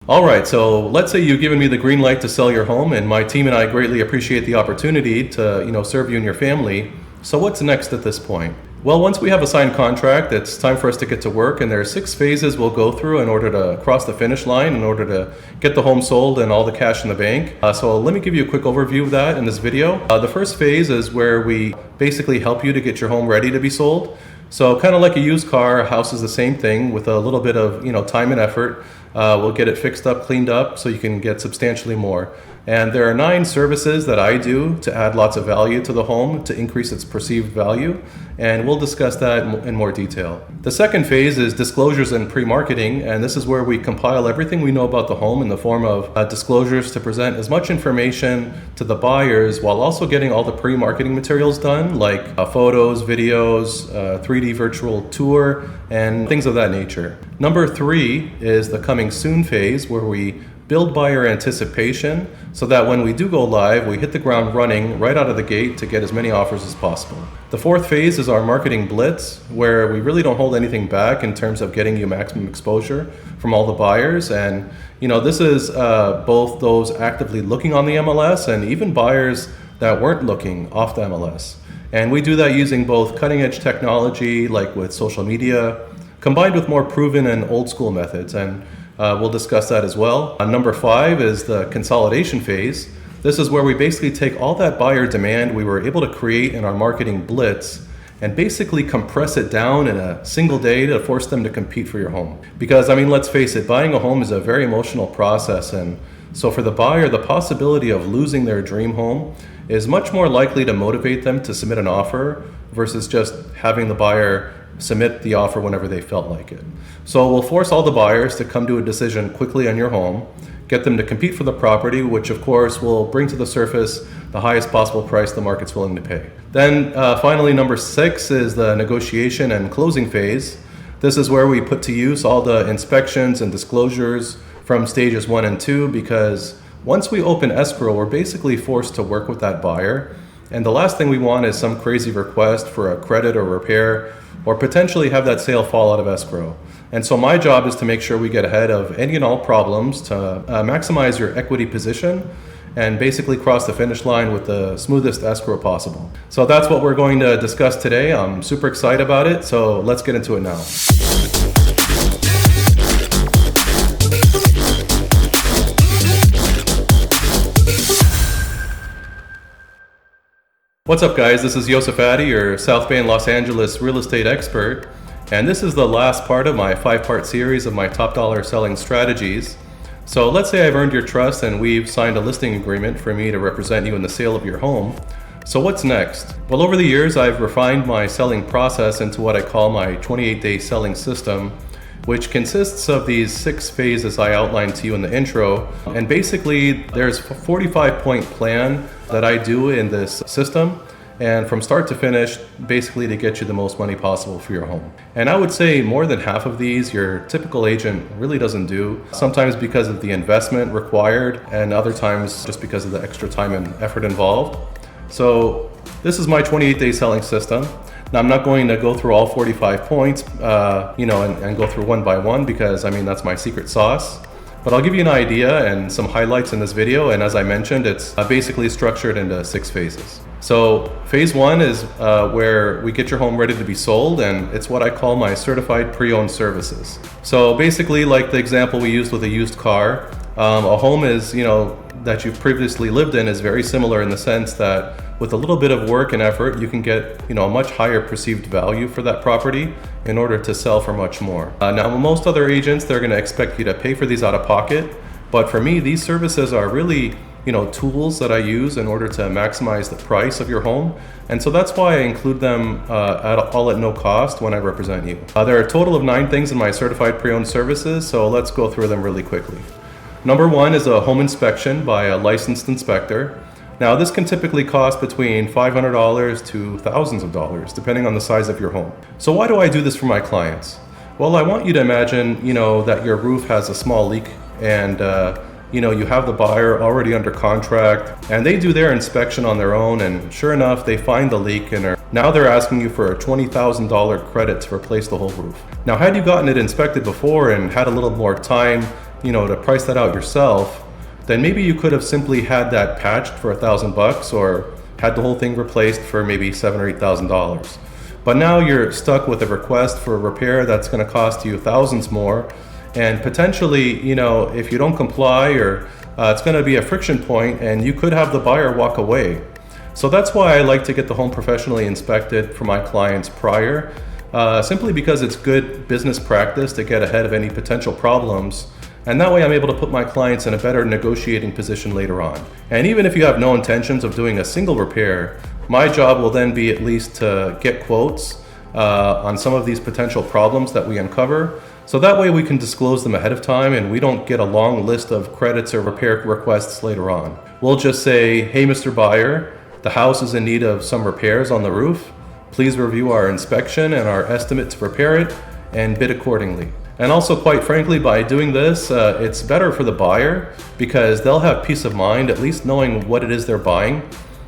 All right, so let's say you've given me the green light to sell your home, and my team and I greatly appreciate the opportunity to, serve you and your family. So what's next at this point? Well, once we have a signed contract, it's time for us to get to work, and there are 6 phases we'll go through in order to cross the finish line, in order to get the home sold and all the cash in the bank. So let me give you a quick overview of that in this video. The first phase is where we basically help you to get your home ready to be sold. So kind of like a used car, a house is the same thing with a little bit of time and effort. We'll get it fixed up, cleaned up, so you can get substantially more. And there are 9 services that I do to add lots of value to the home to increase its perceived value. And we'll discuss that in more detail. The second phase is disclosures and pre-marketing. And this is where we compile everything we know about the home in the form of disclosures to present as much information to the buyers while also getting all the pre-marketing materials done, like photos, videos, 3D virtual tour, and things of that nature. Number 3 is the coming soon phase, where we build buyer anticipation so that when we do go live, we hit the ground running right out of the gate to get as many offers as possible. The 4th phase is our marketing blitz, where we really don't hold anything back in terms of getting you maximum exposure from all the buyers. And this is both those actively looking on the MLS and even buyers that weren't looking off the MLS. And we do that using both cutting edge technology, like with social media, combined with more proven and old school methods. And we'll discuss that as well. Number 5 is the consolidation phase. This is where we basically take all that buyer demand we were able to create in our marketing blitz and basically compress it down in a single day to force them to compete for your home. Because, let's face it, buying a home is a very emotional process. And so for the buyer, the possibility of losing their dream home is much more likely to motivate them to submit an offer versus just having the buyer submit the offer whenever they felt like it. So we'll force all the buyers to come to a decision quickly on your home, get them to compete for the property, which of course will bring to the surface the highest possible price the market's willing to pay. Then finally, number 6 is the negotiation and closing phase. This is where we put to use all the inspections and disclosures from stages 1 and 2, because once we open escrow, we're basically forced to work with that buyer. And the last thing we want is some crazy request for a credit or repair, or potentially have that sale fall out of escrow. And so my job is to make sure we get ahead of any and all problems to maximize your equity position and basically cross the finish line with the smoothest escrow possible. So that's what we're going to discuss today. I'm super excited about it, so let's get into it now. What's up, guys? This is Yosef Adde, your South Bay and Los Angeles real estate expert, and this is the last part of my 5-part series of my top dollar selling strategies. So let's say I've earned your trust and we've signed a listing agreement for me to represent you in the sale of your home. So what's next? Well, over the years, I've refined my selling process into what I call my 28-day selling system, which consists of these 6 phases I outlined to you in the intro. And basically, there's a 45-point plan that I do in this system, and from start to finish, basically to get you the most money possible for your home. And I would say more than half of these your typical agent really doesn't do, sometimes because of the investment required, and other times just because of the extra time and effort involved. So this is my 28-day selling system. Now, I'm not going to go through all 45 points, and go through one by one, because that's my secret sauce. But I'll give you an idea and some highlights in this video. And as I mentioned, it's basically structured into 6 phases. So phase 1 is where we get your home ready to be sold, and it's what I call my certified pre-owned services. So basically, like the example we used with a used car, a home is, that you've previously lived in is very similar in the sense that with a little bit of work and effort, you can get, a much higher perceived value for that property in order to sell for much more. Now, most other agents, they're going to expect you to pay for these out of pocket. But for me, these services are really, tools that I use in order to maximize the price of your home. And so that's why I include them all at no cost when I represent you. There are a total of 9 things in my certified pre-owned services, so let's go through them really quickly. Number 1 is a home inspection by a licensed inspector. Now, this can typically cost between $500 to thousands of dollars, depending on the size of your home. So why do I do this for my clients? Well, I want you to imagine, that your roof has a small leak, and you have the buyer already under contract, and they do their inspection on their own, and sure enough, they find the leak, and now they're asking you for a $20,000 credit to replace the whole roof. Now, had you gotten it inspected before and had a little more time to price that out yourself, then maybe you could have simply had that patched for $1,000 or had the whole thing replaced for maybe $7,000 or $8,000. But now you're stuck with a request for a repair that's going to cost you thousands more, and potentially, if you don't comply, or it's going to be a friction point, and you could have the buyer walk away. So that's why I like to get the home professionally inspected for my clients prior, simply because it's good business practice to get ahead of any potential problems. And that way I'm able to put my clients in a better negotiating position later on. And even if you have no intentions of doing a single repair, my job will then be at least to get quotes on some of these potential problems that we uncover. So that way we can disclose them ahead of time and we don't get a long list of credits or repair requests later on. We'll just say, hey, Mr. Buyer, the house is in need of some repairs on the roof. Please review our inspection and our estimate to repair it and bid accordingly. And also, quite frankly, by doing this, it's better for the buyer because they'll have peace of mind, at least knowing what it is they're buying.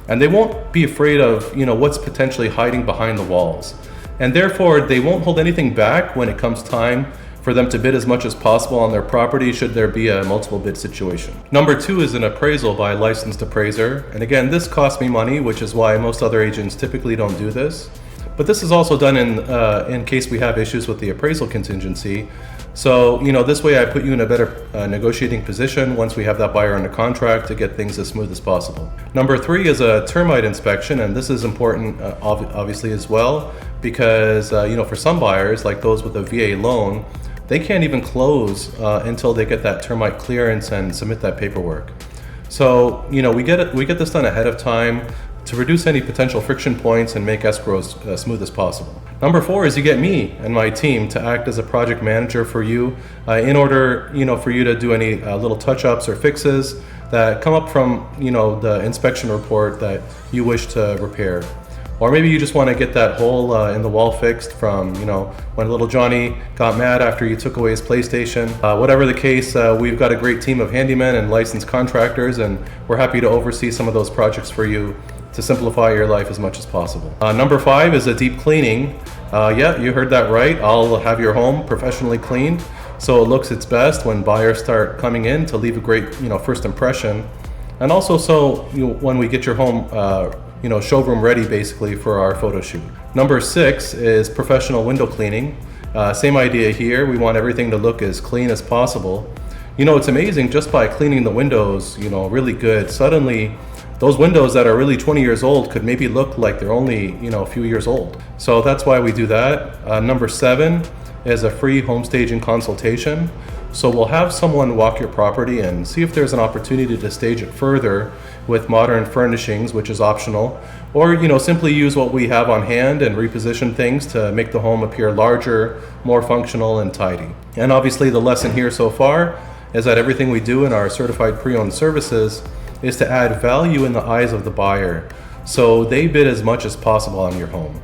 And they won't be afraid of, what's potentially hiding behind the walls. And therefore, they won't hold anything back when it comes time for them to bid as much as possible on their property should there be a multiple bid situation. Number 2 is an appraisal by a licensed appraiser. And again, this costs me money, which is why most other agents typically don't do this. But this is also done in case we have issues with the appraisal contingency. So, this way I put you in a better negotiating position once we have that buyer under contract to get things as smooth as possible. Number 3 is a termite inspection, and this is important obviously as well because, for some buyers, like those with a VA loan, they can't even close until they get that termite clearance and submit that paperwork. So, we get this done ahead of time to reduce any potential friction points and make escrow as smooth as possible. Number 4 is you get me and my team to act as a project manager for you in order, for you to do any little touch-ups or fixes that come up from, the inspection report that you wish to repair. Or maybe you just want to get that hole in the wall fixed from, when little Johnny got mad after you took away his PlayStation. Whatever the case, we've got a great team of handymen and licensed contractors, and we're happy to oversee some of those projects for you to simplify your life as much as possible. Number 5 is a deep cleaning. Yeah, you heard that right. I'll have your home professionally cleaned so it looks its best when buyers start coming in to leave a great, first impression. And also so when we get your home showroom ready basically for our photo shoot. Number 6 is professional window cleaning. Same idea here. We want everything to look as clean as possible. It's amazing just by cleaning the windows, really good. Suddenly, those windows that are really 20 years old could maybe look like they're only, a few years old. So that's why we do that. Number 7 is a free home staging consultation. So we'll have someone walk your property and see if there's an opportunity to stage it further with modern furnishings, which is optional, or simply use what we have on hand and reposition things to make the home appear larger, more functional, and tidy. And obviously the lesson here so far is that everything we do in our certified pre-owned services is to add value in the eyes of the buyer so they bid as much as possible on your home.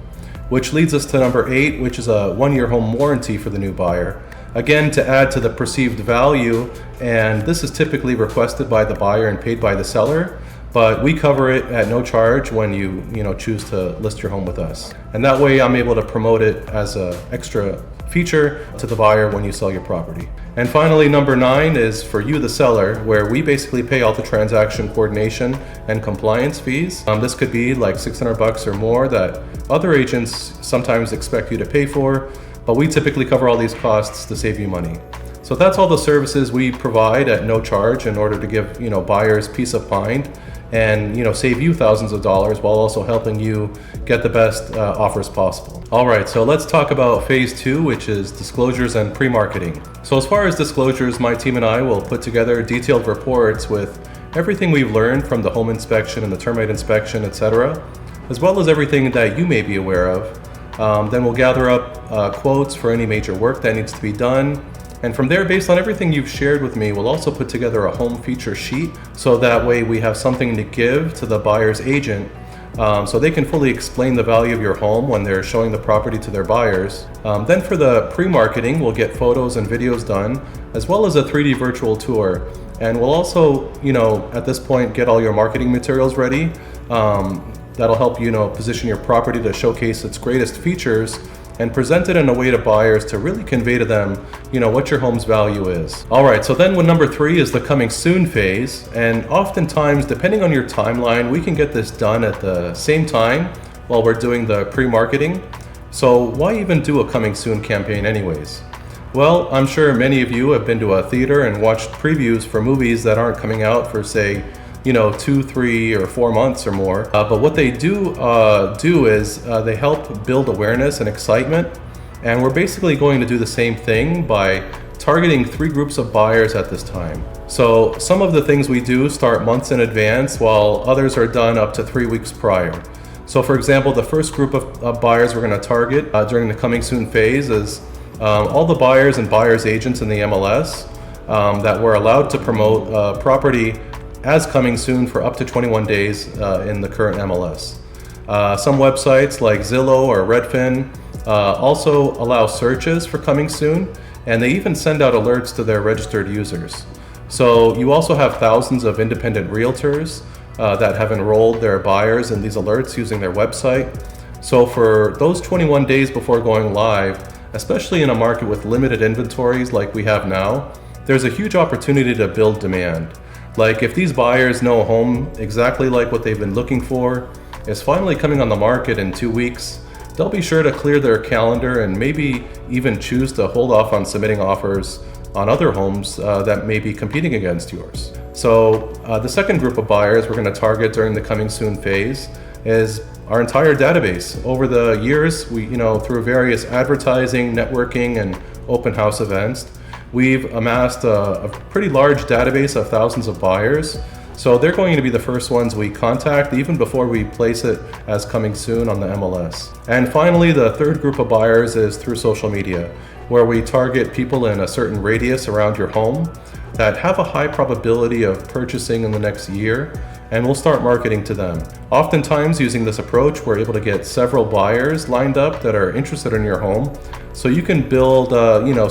Which leads us to number 8, which is a 1-year home warranty for the new buyer. Again, to add to the perceived value, and this is typically requested by the buyer and paid by the seller, but we cover it at no charge when you choose to list your home with us. And that way I'm able to promote it as an extra feature to the buyer when you sell your property. And finally, number 9 is for you, the seller, where we basically pay all the transaction coordination and compliance fees. This could be like $600 or more that other agents sometimes expect you to pay for, but we typically cover all these costs to save you money. So that's all the services we provide at no charge in order to give buyers peace of mind and save you thousands of dollars while also helping you get the best offers possible. All right, so let's talk about phase 2, which is disclosures and pre-marketing. So as far as disclosures, my team and I will put together detailed reports with everything we've learned from the home inspection and the termite inspection, etc., as well as everything that you may be aware of. Then we'll gather up quotes for any major work that needs to be done. And from there, based on everything you've shared with me, we'll also put together a home feature sheet so that way we have something to give to the buyer's agent so they can fully explain the value of your home when they're showing the property to their buyers. Then for the pre-marketing, we'll get photos and videos done, as well as a 3D virtual tour. And we'll also, at this point, get all your marketing materials ready. That'll help position your property to showcase its greatest features and present it in a way to buyers to really convey to them, what your home's value is. All right, so then when number 3 is the coming soon phase, and oftentimes, depending on your timeline, we can get this done at the same time while we're doing the pre-marketing. So why even do a coming soon campaign anyways? Well, I'm sure many of you have been to a theater and watched previews for movies that aren't coming out for, say, 2, 3, or 4 months or more. But what they do is they help build awareness and excitement. And we're basically going to do the same thing by targeting 3 groups of buyers at this time. So some of the things we do start months in advance, while others are done up to 3 weeks prior. So for example, the first group of buyers we're going to target during the coming soon phase is all the buyers and buyers agents in the MLS that were allowed to promote property as coming soon for up to 21 days in the current MLS. Some websites like Zillow or Redfin also allow searches for coming soon, and they even send out alerts to their registered users. So you also have thousands of independent realtors that have enrolled their buyers in these alerts using their website. So for those 21 days before going live, especially in a market with limited inventories like we have now, there's a huge opportunity to build demand. Like if these buyers know a home exactly like what they've been looking for is finally coming on the market in 2 weeks, they'll be sure to clear their calendar and maybe even choose to hold off on submitting offers on other homes that may be competing against yours. So the second group of buyers we're going to target during the coming soon phase is our entire database. Over the years, we, through various advertising, networking, and open house events, we've amassed a pretty large database of thousands of buyers. So they're going to be the first ones we contact even before we place it as coming soon on the MLS. And finally, the third group of buyers is through social media, where we target people in a certain radius around your home that have a high probability of purchasing in the next year, and we'll start marketing to them. Oftentimes, using this approach, we're able to get several buyers lined up that are interested in your home, so you can build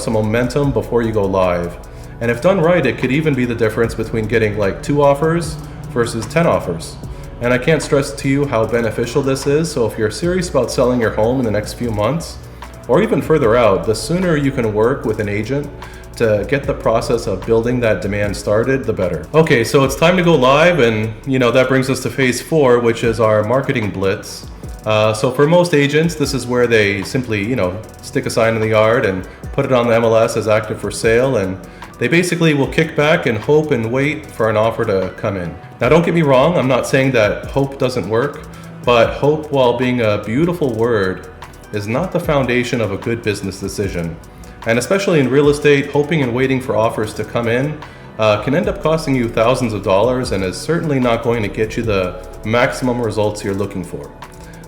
some momentum before you go live. And if done right, it could even be the difference between getting like 2 offers versus 10 offers. And I can't stress to you how beneficial this is, so if you're serious about selling your home in the next few months, or even further out, the sooner you can work with an agent to get the process of building that demand started, the better. Okay, so it's time to go live, and that brings us to phase 4, which is our marketing blitz. So for most agents, this is where they simply, stick a sign in the yard and put it on the MLS as active for sale, and they basically will kick back and hope and wait for an offer to come in. Now don't get me wrong, I'm not saying that hope doesn't work, but hope, while being a beautiful word, is not the foundation of a good business decision. And especially in real estate, hoping and waiting for offers to come in can end up costing you thousands of dollars and is certainly not going to get you the maximum results you're looking for.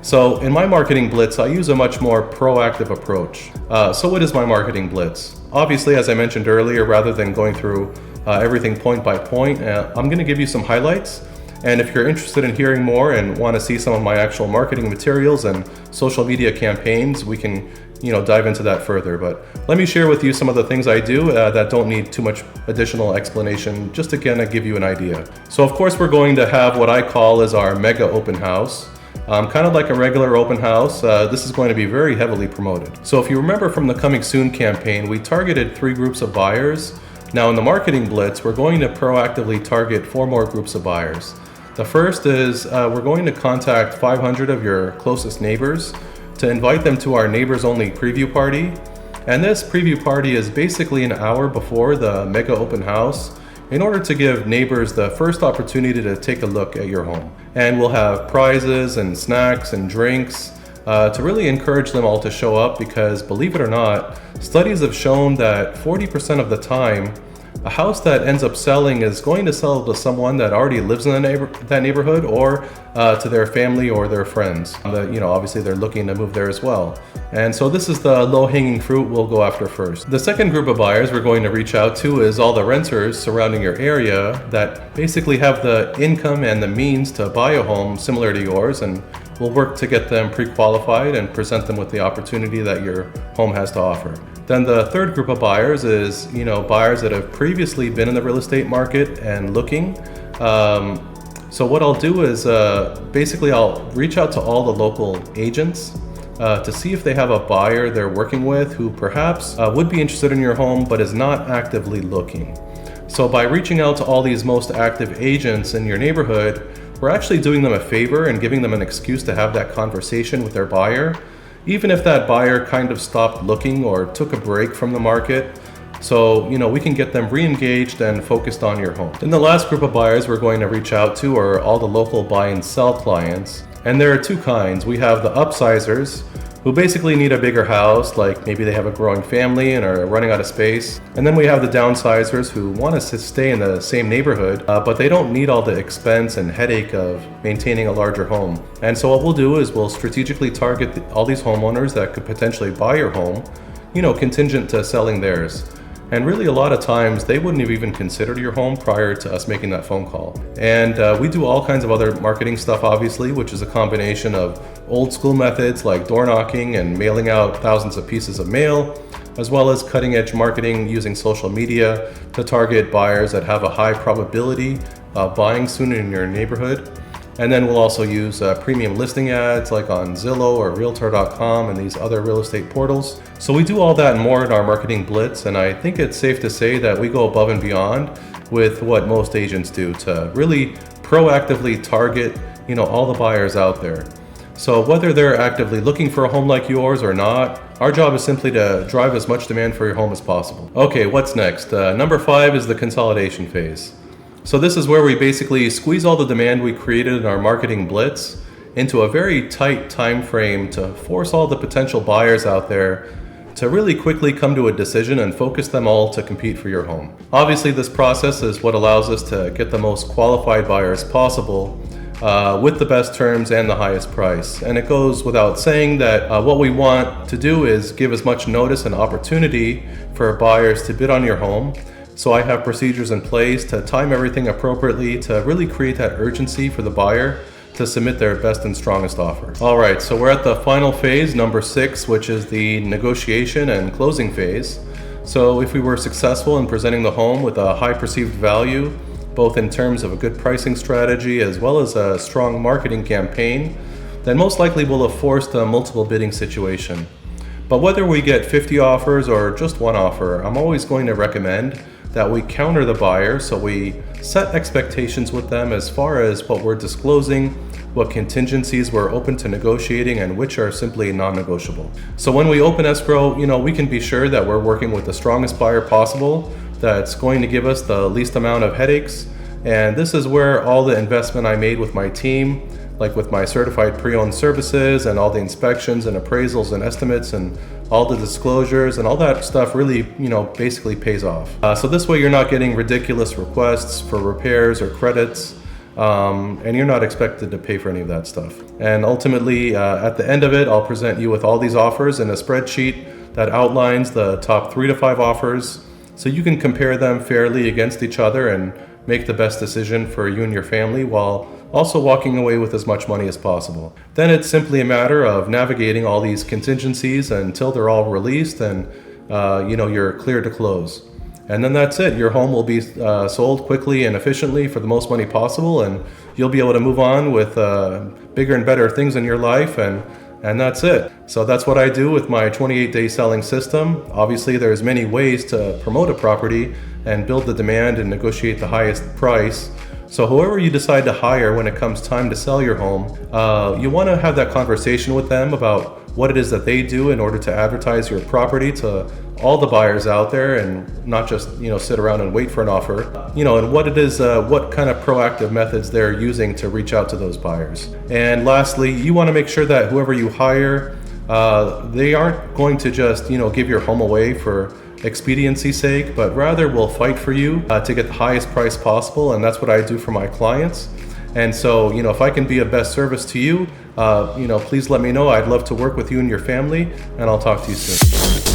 So in my marketing blitz, I use a much more proactive approach. So what is my marketing blitz? Obviously, as I mentioned earlier, rather than going through everything point by point, I'm going to give you some highlights. And if you're interested in hearing more and want to see some of my actual marketing materials and social media campaigns, we can dive into that further. But let me share with you some of the things I do that don't need too much additional explanation, just to kind of give you an idea. So of course, we're going to have what I call as our mega open house. Kind of like a regular open house, this is going to be very heavily promoted. So if you remember from the Coming Soon campaign, we targeted 3 groups of buyers. Now in the marketing blitz, we're going to proactively target 4 more groups of buyers. The first is we're going to contact 500 of your closest neighbors to invite them to our neighbors only preview party. And this preview party is basically an hour before the mega open house in order to give neighbors the first opportunity to take a look at your home. And we'll have prizes and snacks and drinks to really encourage them all to show up, because believe it or not, studies have shown that 40% of the time, a house that ends up selling is going to sell to someone that already lives in that neighborhood, or to their family or their friends. Obviously they're looking to move there as well. And so this is the low-hanging fruit we'll go after first. The second group of buyers we're going to reach out to is all the renters surrounding your area that basically have the income and the means to buy a home similar to yours, and we'll work to get them pre-qualified and present them with the opportunity that your home has to offer. Then the third group of buyers is, buyers that have previously been in the real estate market and looking. So what I'll do is basically I'll reach out to all the local agents to see if they have a buyer they're working with who perhaps would be interested in your home but is not actively looking. So by reaching out to all these most active agents in your neighborhood, we're actually doing them a favor and giving them an excuse to have that conversation with their buyer, even if that buyer kind of stopped looking or took a break from the market. So, we can get them re-engaged and focused on your home. Then the last group of buyers we're going to reach out to are all the local buy and sell clients. And there are two kinds. We have the upsizers, who basically need a bigger house, like maybe they have a growing family and are running out of space. And then we have the downsizers who want us to stay in the same neighborhood, but they don't need all the expense and headache of maintaining a larger home. And so what we'll do is we'll strategically target all these homeowners that could potentially buy your home, contingent to selling theirs. And really a lot of times they wouldn't have even considered your home prior to us making that phone call. And we do all kinds of other marketing stuff, obviously, which is a combination of old school methods like door knocking and mailing out thousands of pieces of mail, as well as cutting edge marketing using social media to target buyers that have a high probability of buying soon in your neighborhood. And then we'll also use premium listing ads like on Zillow or Realtor.com and these other real estate portals. So we do all that and more in our marketing blitz, and I think it's safe to say that we go above and beyond with what most agents do to really proactively target, all the buyers out there. So whether they're actively looking for a home like yours or not, our job is simply to drive as much demand for your home as possible. Okay, what's next? Number 5 is the consolidation phase. So this is where we basically squeeze all the demand we created in our marketing blitz into a very tight time frame to force all the potential buyers out there to really quickly come to a decision and focus them all to compete for your home. Obviously, this process is what allows us to get the most qualified buyers possible with the best terms and the highest price. And it goes without saying that what we want to do is give as much notice and opportunity for buyers to bid on your home. So I have procedures in place to time everything appropriately to really create that urgency for the buyer to submit their best and strongest offer. All right, so we're at the final phase, number 6, which is the negotiation and closing phase. So if we were successful in presenting the home with a high perceived value, both in terms of a good pricing strategy as well as a strong marketing campaign, then most likely we'll have forced a multiple bidding situation. But whether we get 50 offers or just one offer, I'm always going to recommend that we counter the buyer, so we set expectations with them as far as what we're disclosing, what contingencies we're open to negotiating, and which are simply non-negotiable. So when we open escrow, we can be sure that we're working with the strongest buyer possible that's going to give us the least amount of headaches. And this is where all the investment I made with my team, like with my certified pre-owned services and all the inspections and appraisals and estimates and all the disclosures and all that stuff really, basically pays off. So this way you're not getting ridiculous requests for repairs or credits, and you're not expected to pay for any of that stuff. And ultimately, at the end of it, I'll present you with all these offers in a spreadsheet that outlines the top 3 to 5 offers, so you can compare them fairly against each other and make the best decision for you and your family while also walking away with as much money as possible. Then it's simply a matter of navigating all these contingencies until they're all released and you're clear to close. And then that's it. Your home will be sold quickly and efficiently for the most money possible, and you'll be able to move on with bigger and better things in your life, and that's it. So that's what I do with my 28-day selling system. Obviously, there's many ways to promote a property and build the demand and negotiate the highest price. So whoever you decide to hire when it comes time to sell your home, you want to have that conversation with them about what it is that they do in order to advertise your property to all the buyers out there, and not just sit around and wait for an offer, and what it is, what kind of proactive methods they're using to reach out to those buyers. And lastly, you want to make sure that whoever you hire, they aren't going to just give your home away for expediency's sake, but rather will fight for you to get the highest price possible. And that's what I do for my clients. And so, if I can be of best service to you, please let me know. I'd love to work with you and your family, and I'll talk to you soon.